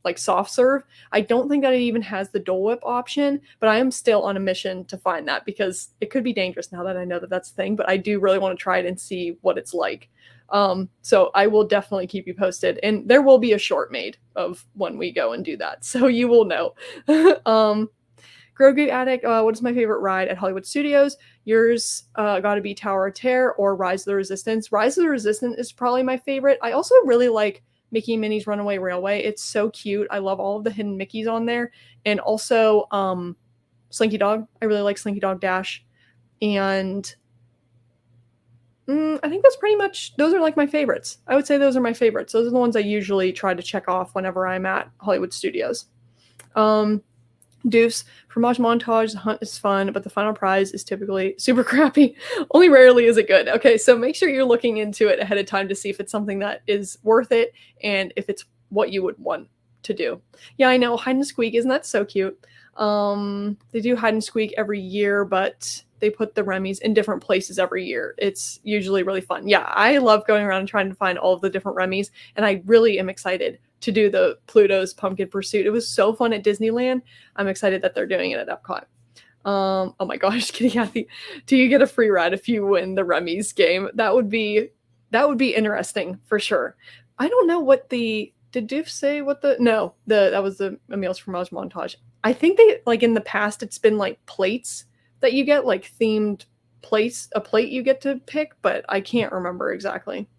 like soft serve. I don't think that it even has the Dole Whip option, but I am still on a mission to find that because it could be dangerous now that I know that that's the thing, but I do really want to try it and see what it's like. So I will definitely keep you posted, and there will be a short made of when we go and do that. So you will know. Grogu Attic, what is my favorite ride at Hollywood Studios? Yours got to be Tower of Terror or Rise of the Resistance. Rise of the Resistance is probably my favorite. I also really like Mickey and Minnie's Runaway Railway. It's so cute. I love all of the hidden Mickeys on there. And also Slinky Dog. I really like Slinky Dog Dash. And I think that's pretty much, those are like my favorites. I would say those are my favorites. Those are the ones I usually try to check off whenever I'm at Hollywood Studios. Doofs, fromage montage, the hunt is fun, but the final prize is typically super crappy. Only rarely is it good. Okay, so make sure you're looking into it ahead of time to see if it's something that is worth it and if it's what you would want to do. Yeah, I know, hide and squeak, isn't that so cute? They do hide and squeak every year, but they put the Remy's in different places every year. It's usually really fun. Yeah, I love going around and trying to find all of the different Remy's, and I really am excited to do the Pluto's Pumpkin Pursuit. It was so fun at Disneyland. I'm excited that they're doing it at Epcot. Oh my gosh, Kitty Cathy, do you get a free ride if you win the Remy's game? That would be interesting for sure. I don't know what did Doof say what that was the Emil's Fromage montage. I think they, like, in the past it's been like plates that you get, like themed plates, a plate you get to pick, but I can't remember exactly.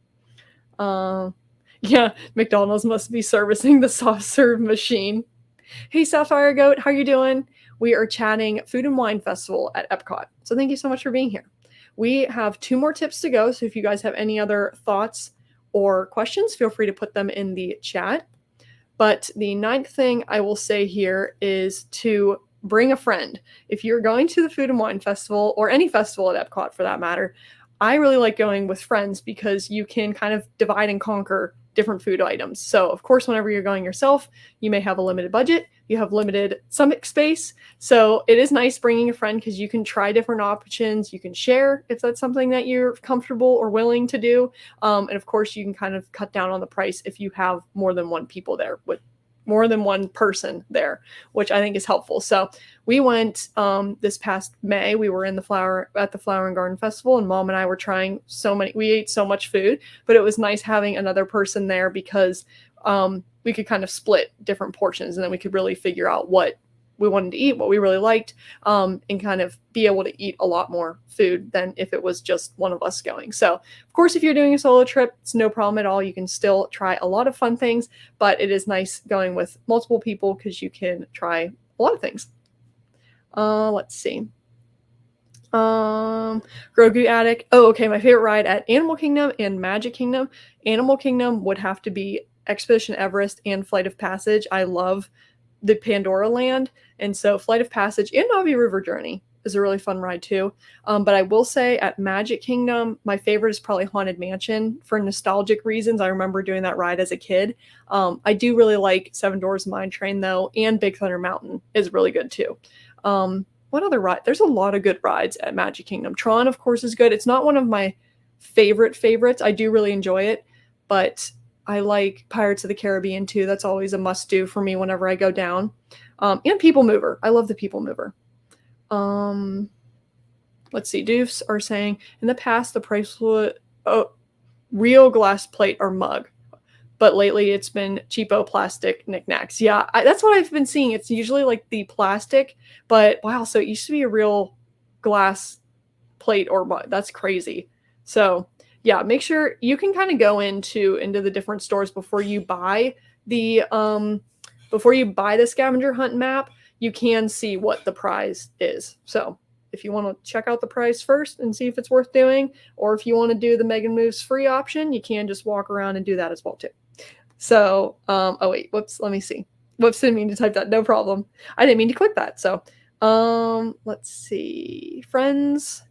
Yeah, McDonald's must be servicing the soft serve machine. Hey, Sapphire Goat, how you doing? We are chatting Food and Wine Festival at Epcot. So thank you so much for being here. We have 2 more tips to go. So if you guys have any other thoughts or questions, feel free to put them in the chat. But the 9th thing I will say here is to bring a friend. If you're going to the Food and Wine Festival or any festival at Epcot for that matter, I really like going with friends because you can kind of divide and conquer different food items. So of course, whenever you're going yourself, you may have a limited budget, you have limited stomach space. So it is nice bringing a friend because you can try different options. You can share if that's something that you're comfortable or willing to do. And of course, you can kind of cut down on the price if you have more than one person there, which I think is helpful. So we went this past May. We were at the Flower and Garden Festival, and Mom and I were trying we ate so much food, but it was nice having another person there because we could kind of split different portions, and then we could really figure out what we wanted to eat, what we really liked, and kind of be able to eat a lot more food than if it was just one of us going. So, of course, if you're doing a solo trip, it's no problem at all. You can still try a lot of fun things, but it is nice going with multiple people because you can try a lot of things. Let's see. Grogu Attic. Oh, okay. My favorite ride at Animal Kingdom and Magic Kingdom. Animal Kingdom would have to be Expedition Everest and Flight of Passage. I love the Pandora Land, and so Flight of Passage and Navi River Journey is a really fun ride too. But I will say at Magic Kingdom, my favorite is probably Haunted Mansion for nostalgic reasons. I remember doing that ride as a kid. I do really like Seven Dwarfs Mine Train though, and Big Thunder Mountain is really good too. What other ride? There's a lot of good rides at Magic Kingdom. Tron, of course, is good. It's not one of my favorites. I do really enjoy it, but I like Pirates of the Caribbean too. That's always a must-do for me whenever I go down. And People Mover. I love the People Mover. Let's see. Doofs are saying, in the past, the price was real glass plate or mug. But lately, it's been cheapo plastic knickknacks. Yeah, that's what I've been seeing. It's usually like the plastic. But wow, so it used to be a real glass plate or mug. That's crazy. So yeah, make sure you can kind of go into the different stores before you buy the scavenger hunt map. You can see what the prize is. So if you want to check out the price first and see if it's worth doing, or if you want to do the Megan Moves free option, you can just walk around and do that as well too. So, oh wait, whoops, let me see. Whoops, didn't mean to type that. No problem. I didn't mean to click that. So, let's see. Friends,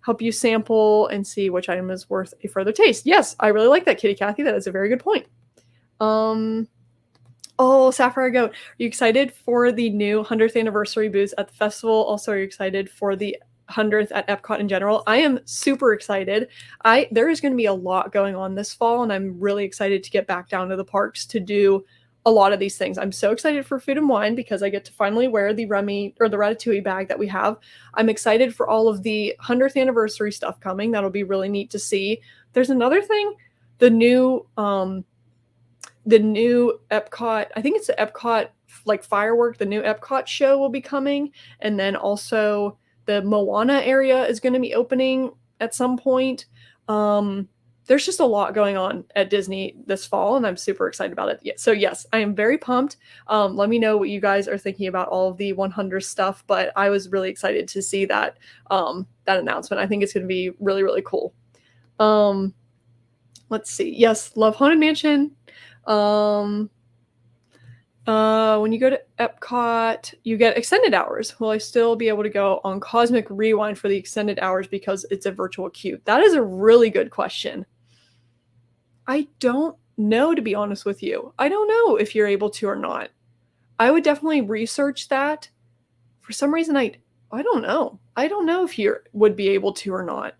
help you sample and see which item is worth a further taste. Yes, I really like that, Kitty Cathy. That is a very good point. Oh, Sapphire Goat, are you excited for the new 100th anniversary booths at the festival? Also, are you excited for the 100th at Epcot in general. I am super excited. There is going to be a lot going on this fall, and I'm really excited to get back down to the parks to do a lot of these things. I'm so excited for food and wine because I get to finally wear the Remy or the Ratatouille bag that we have. I'm excited for all of the 100th anniversary stuff coming. That'll be really neat to see. There's another thing, the new Epcot, I think it's the Epcot like firework, the new Epcot show will be coming, and then also the Moana area is going to be opening at some point. There's just a lot going on at Disney this fall, and I'm super excited about it. So yes, I am very pumped. Let me know what you guys are thinking about all of the 100 stuff, but I was really excited to see that that announcement. I think it's going to be really, really cool. Let's see. Yes, love Haunted Mansion. When you go to Epcot, you get extended hours. Will I still be able to go on Cosmic Rewind for the extended hours because it's a virtual queue? That is a really good question. I don't know, to be honest with you. I don't know if you're able to or not. I would definitely research that. For some reason, I don't know. I don't know if you would be able to or not.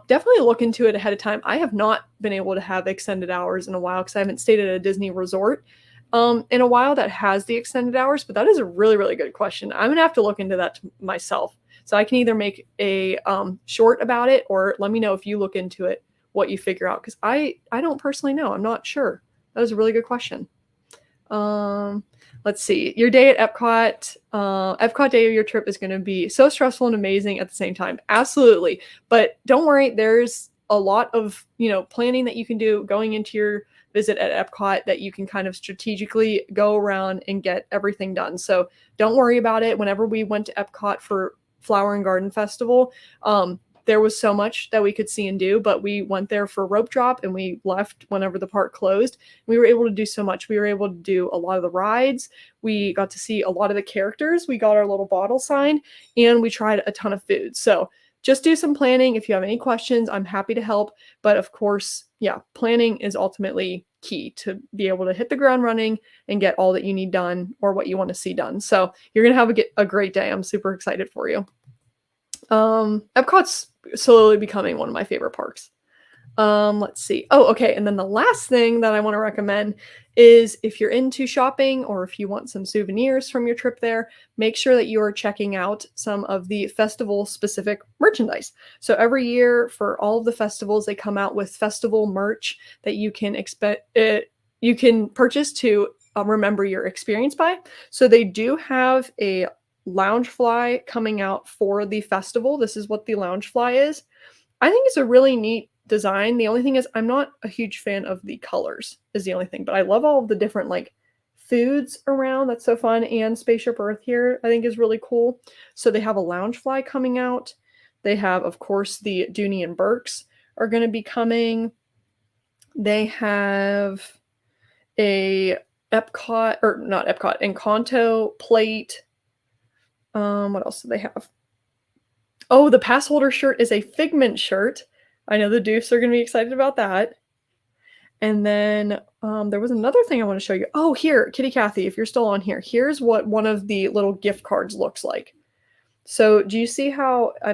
Definitely look into it ahead of time. I have not been able to have extended hours in a while because I haven't stayed at a Disney resort in a while that has the extended hours, but that is a really, really good question. I'm gonna have to look into that myself. So I can either make a short about it or let me know if you look into it, what you figure out, because I don't personally know. I'm not sure. That was a really good question. Let's see. Your day at Epcot, Epcot day of your trip is going to be so stressful and amazing at the same time. Absolutely. But don't worry, there's a lot of, planning that you can do going into your visit at Epcot that you can kind of strategically go around and get everything done. So don't worry about it. Whenever we went to Epcot for Flower and Garden Festival, there was so much that we could see and do, but we went there for rope drop and we left whenever the park closed. We were able to do so much. We were able to do a lot of the rides. We got to see a lot of the characters. We got our little bottle signed and we tried a ton of food. So just do some planning. If you have any questions, I'm happy to help. But of course, planning is ultimately key to be able to hit the ground running and get all that you need done or what you want to see done. So you're going to have a great day. I'm super excited for you. Epcot's slowly becoming one of my favorite parks. Let's see. Oh, okay. And then the last thing that I want to recommend is if you're into shopping or if you want some souvenirs from your trip there, make sure that you are checking out some of the festival specific merchandise. So every year for all of the festivals, they come out with festival merch that you can you can purchase to remember your experience by. So they do have a Loungefly coming out for the festival. This is what the Loungefly is. I think it's a really neat design. The only thing is I'm not a huge fan of the colors is the only thing, but I love all of the different foods around. That's so fun. And Spaceship Earth here I think is really cool. So they have a Loungefly coming out. They have, of course, the Dooney and Burks are going to be coming. They have a Epcot, or not Epcot, Encanto plate. What else do they have? Oh, the pass holder shirt is a Figment shirt. I know the Doofs are going to be excited about that. And then there was another thing I want to show you. Oh, here, Kitty Cathy, if you're still on here, here's what one of the little gift cards looks like. So do you see how I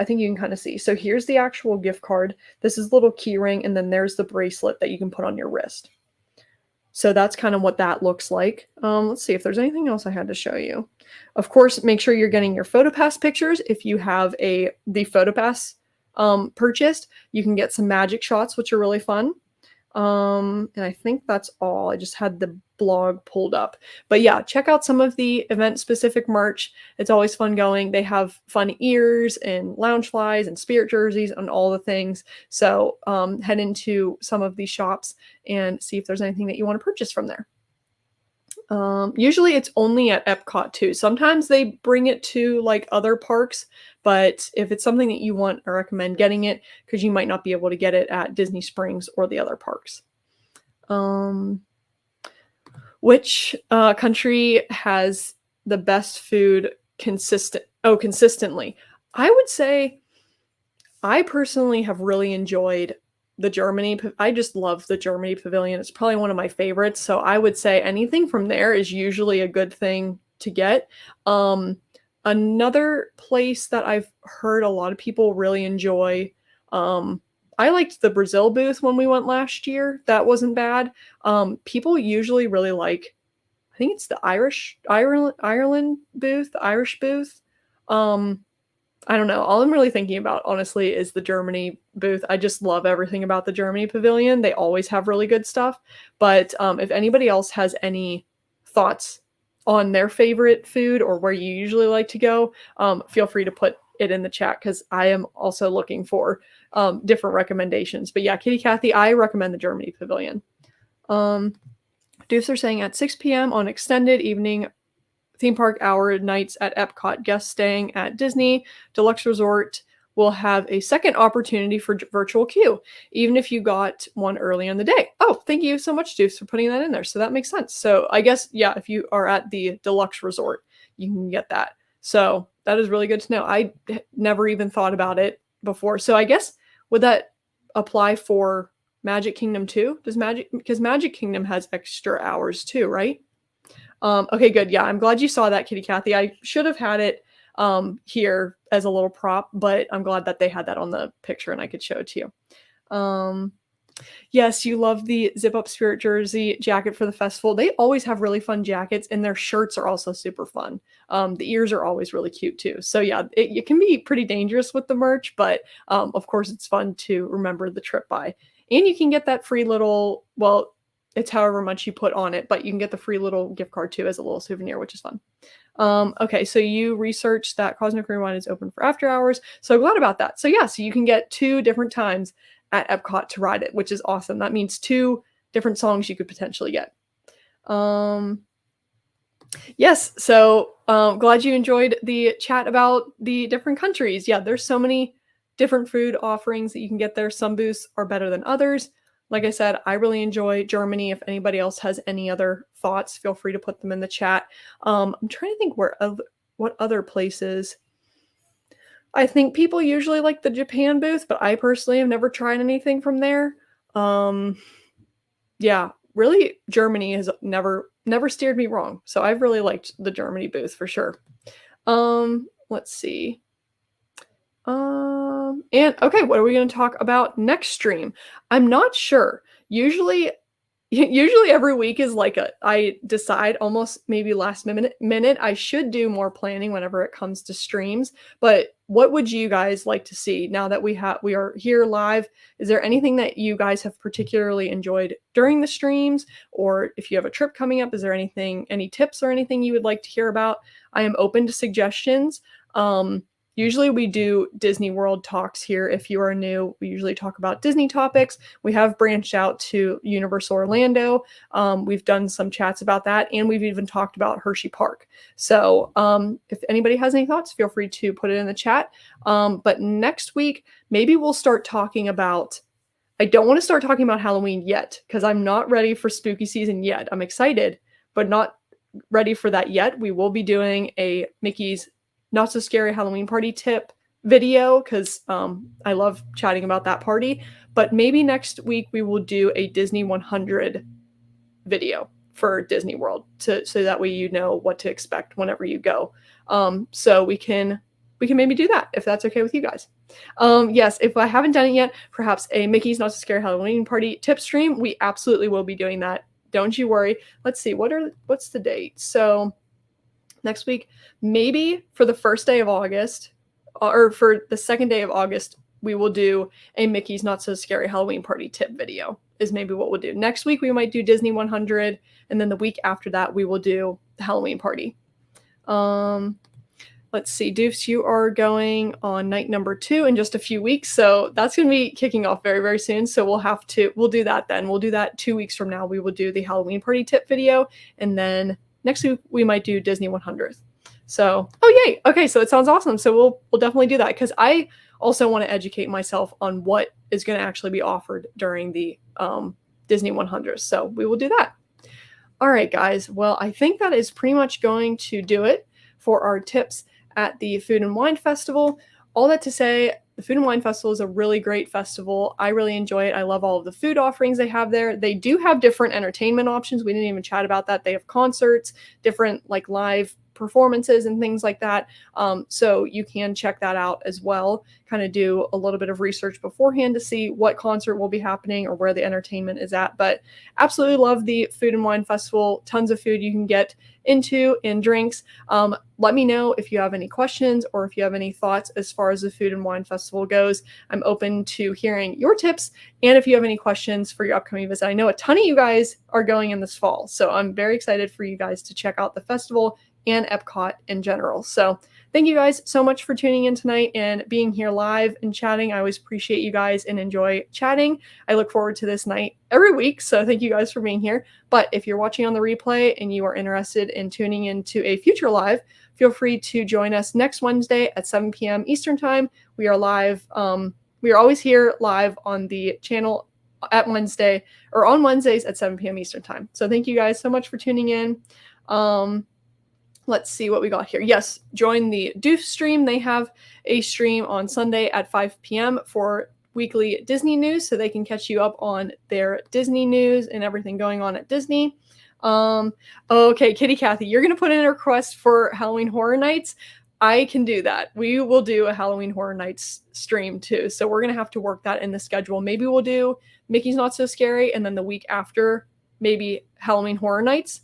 think you can kind of see. So here's the actual gift card. This is a little key ring, and then there's the bracelet that you can put on your wrist. So that's kind of what that looks like. Let's see if there's anything else I had to show you. Of course, make sure you're getting your PhotoPass pictures. If you have the PhotoPass purchased, you can get some magic shots, which are really fun. And I think that's all. I just had the blog pulled up. But yeah, check out some of the event-specific merch. It's always fun going. They have fun ears and Loungeflies and spirit jerseys and all the things. So head into some of these shops and see if there's anything that you want to purchase from there. Usually it's only at Epcot too. Sometimes they bring it to other parks, but if it's something that you want, I recommend getting it because you might not be able to get it at Disney Springs or the other parks. Which country has the best food consistently? I would say I personally have really enjoyed the Germany. I just love the Germany pavilion. It's probably one of my favorites. So I would say anything from there is usually a good thing to get. Another place that I've heard a lot of people really enjoy, I liked the Brazil booth when we went last year. That wasn't bad. People usually really like, I think it's the Ireland booth, the Irish booth. I don't know. All I'm really thinking about, honestly, is the Germany booth. I just love everything about the Germany pavilion. They always have really good stuff. But if anybody else has any thoughts on their favorite food or where you usually like to go, feel free to put it in the chat because I am also looking for different recommendations. But yeah, Kitty Cathy, I recommend the Germany pavilion. Deuce are saying at 6 p.m. on extended evening theme park hour nights at Epcot, guests staying at Disney Deluxe Resort will have a second opportunity for virtual queue, even if you got one early in the day. Oh, thank you so much, Deuce, for putting that in there. So that makes sense. So I guess, yeah, if you are at the Deluxe Resort, you can get that. So that is really good to know. I never even thought about it before. So I guess, would that apply for Magic Kingdom too? Because Magic Kingdom has extra hours too, right? Okay, good. Yeah, I'm glad you saw that, Kitty Cathy. I should have had it here as a little prop, but I'm glad that they had that on the picture and I could show it to you. Yes, you love the Zip Up Spirit jersey jacket for the festival. They always have really fun jackets, and their shirts are also super fun. The ears are always really cute too. So yeah, it can be pretty dangerous with the merch, but of course it's fun to remember the trip by. And you can get that free little, well, it's however much you put on it, but you can get the free little gift card too as a little souvenir, which is fun. Okay, so you researched that Cosmic Rewind is open for after hours. So glad about that. So yeah, so you can get 2 different times at Epcot to ride it, which is awesome. That means 2 different songs you could potentially get. Yes, so glad you enjoyed the chat about the different countries. Yeah, there's so many different food offerings that you can get there. Some booths are better than others. Like I said, I really enjoy Germany. If anybody else has any other thoughts, feel free to put them in the chat. I'm trying to think what other places. I think people usually like the Japan booth, but I personally have never tried anything from there. Yeah, really, Germany has never steered me wrong. So I've really liked the Germany booth for sure. Let's see. And okay, what are we going to talk about next stream? I'm not sure. Usually every week is like I decide almost maybe last minute. I should do more planning whenever it comes to streams, but what would you guys like to see now that we are here live? Is there anything that you guys have particularly enjoyed during the streams? Or if you have a trip coming up, is there any tips or anything you would like to hear about? I am open to suggestions. Usually we do Disney World talks here. If you are new, we usually talk about Disney topics. We have branched out to Universal Orlando. We've done some chats about that, and we've even talked about Hershey Park. So if anybody has any thoughts, feel free to put it in the chat. But next week, maybe we'll start talking about, I don't want to start talking about Halloween yet, because I'm not ready for spooky season yet. I'm excited, but not ready for that yet. We will be doing a Mickey's Not So Scary Halloween Party tip video because I love chatting about that party. But maybe next week we will do a Disney 100 video for Disney World so that way you know what to expect whenever you go. So we can maybe do that if that's okay with you guys. Yes, if I haven't done it yet, perhaps a Mickey's Not So Scary Halloween Party tip stream. We absolutely will be doing that. Don't you worry. Let's see, what's the date? So next week, maybe for the first day of August, or for the second day of August, we will do a Mickey's Not So Scary Halloween Party tip video, is maybe what we'll do. Next week, we might do Disney 100, and then the week after that, we will do the Halloween party. Let's see, Doofs, you are going on night number 2 in just a few weeks, so that's going to be kicking off very, very soon, so we'll do that then. We'll do that 2 weeks from now. We will do the Halloween party tip video, and then next week, we might do Disney 100th. So, oh, yay. Okay, so it sounds awesome. So we'll definitely do that because I also want to educate myself on what is going to actually be offered during the Disney 100th. So we will do that. All right, guys. Well, I think that is pretty much going to do it for our tips at the Food and Wine Festival. All that to say, the Food and Wine Festival is a really great festival. I really enjoy it. I love all of the food offerings they have there. They do have different entertainment options. We didn't even chat about that. They have concerts, different like live performances and things like that. So you can check that out as well. Kind of do a little bit of research beforehand to see what concert will be happening or where the entertainment is at. But absolutely love the Food and Wine Festival. Tons of food you can get into and drinks. Let me know if you have any questions or if you have any thoughts as far as the Food and Wine Festival goes. I'm open to hearing your tips and if you have any questions for your upcoming visit. I know a ton of you guys are going in this fall, so I'm very excited for you guys to check out the festival and Epcot in general. So thank you guys so much for tuning in tonight and being here live and chatting. I always appreciate you guys and enjoy chatting. I look forward to this night every week, so thank you guys for being here. But if you're watching on the replay and you are interested in tuning into a future live, feel free to join us next Wednesday at 7 p.m. Eastern Time. We are live. We are always here live on the channel at Wednesday or on Wednesdays at 7 p.m. Eastern Time. So thank you guys so much for tuning in. Let's see what we got here. Yes, join the Doof stream. They have a stream on Sunday at 5 p.m. for weekly Disney news, so they can catch you up on their Disney news and everything going on at Disney. Okay, Kitty Kathy, you're going to put in a request for Halloween Horror Nights. I can do that. We will do a Halloween Horror Nights stream too, so we're going to have to work that in the schedule. Maybe we'll do Mickey's Not So Scary, and then the week after, maybe Halloween Horror Nights,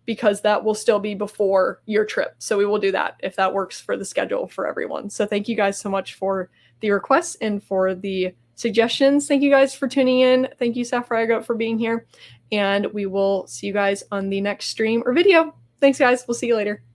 because that will still be before your trip. So we will do that if that works for the schedule for everyone. So thank you guys so much for the requests and for the suggestions. Thank you guys for tuning in. Thank you, Safraga, for being here. And we will see you guys on the next stream or video. Thanks, guys. We'll see you later.